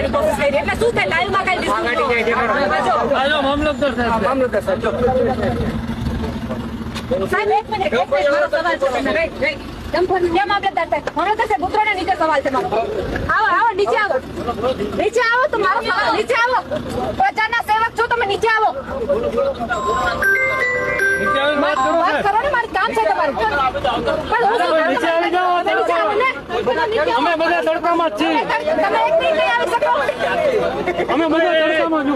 કરવાની કોશિશ કરી એટલે શું થાય લાઈવમાં કઈ મામલતદાર સાહેબ સાહેબ એક મિનિટ મારો સવાલ છે તમને કેમ મામલતદાર સાહેબ મામલતદાર સાહેબ ઉતરો ને નીચે સવાલ છે મારો આવો નીચે આવો તો મારો સવાલ નીચે આવો પ્રજાના સેવક છો તમે નીચે આવો વાત કરો ને મારું કામ છે તમારું નીચે આવી જાઓ અમે બધા તડકામાં જ છીએ તમે એક મિનિટ નહીં આવી શકો અમે બધા તડકામાં જ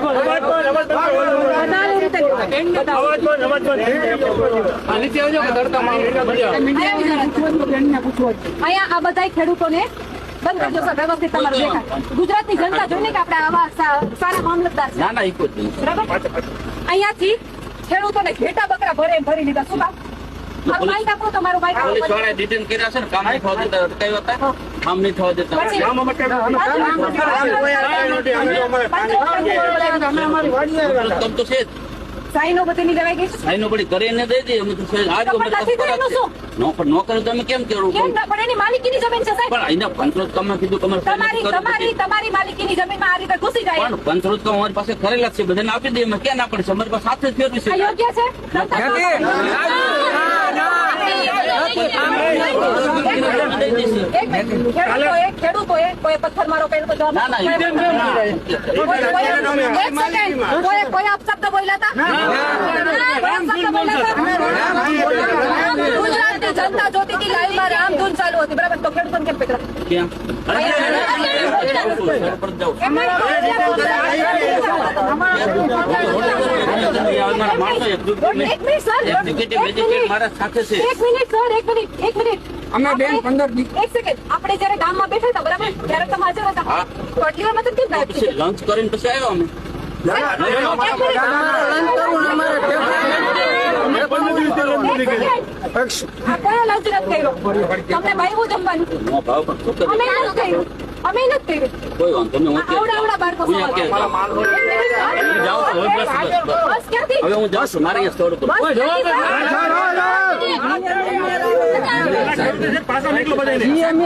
ઉભા નીચે આવી જાઓ તડકામાં અહીંયા આ બધા ખેડૂતોને બંધ કરજો સર વ્યવસ્થિત તમારું દેખાય ગુજરાતની જનતા જોઈને કે આપણે આવા સારા મામલતદાર છે બરાબર અહીંયાથી ખેડૂતોને ઘેટા બકરા ભરી લીધા શું કામ માઇક આપો તમારું માઇક ડિટેન કર્યા છે ને કામ નહીં થવા દેતા અટકાવ્યા હતા કામ નહીં થવા દેતા તો છે સાઈનો બધીની લેવાઈ ગઈ સાઈનો પડી કરીને દઈ દે અમે તો નો કરે તો અમે કેમ કેવું કેમ ના પણ એની માલિકીની જમીન છે સાહેબ પણ અહીંના પંચરોજ કામમાં કીધું તમારી માલિકીની જમીનમાં આ રીતે ઘૂસી જાય પણ પંચરોજ કામ અમારી પાસે કરેલા છે બધાને આપી દઈએ અમે ક્યાં ના પડે છે અમારી પાસે સાથે જ ફેરવી છે યોગ્ય છે ખેડૂતોએ કોઈ પથ્થર મારો કર્યો તો કોઈ અપશબ્દ બોલ્યા ગુજરાતની જનતા જોતી હતી લાઈવમાં રામધૂન ચાલુ હતી બરાબર તો ખેડૂતોને કેમ પકડા અમે બેન 15 એક સેકન્ડ આપણે જયારે ગામમાં બેઠા હતા બરાબર ત્યારે તમે હાજર હતા તો આટલી વાર મતલબ કેમ લંચ કરીને પછી આવ્યો અમે કયો લંચ નથી કર્યો તમને ભાઈવું જમવાનું અમે નથી કર્યું અમે નથી કર્યું કોઈ વાંધો નહીં આવડા બાળકો બસ ક્યાંથી હવે હું જાઉં છું મારે અહીંયા સ્થળ પાછા નીકળો બધા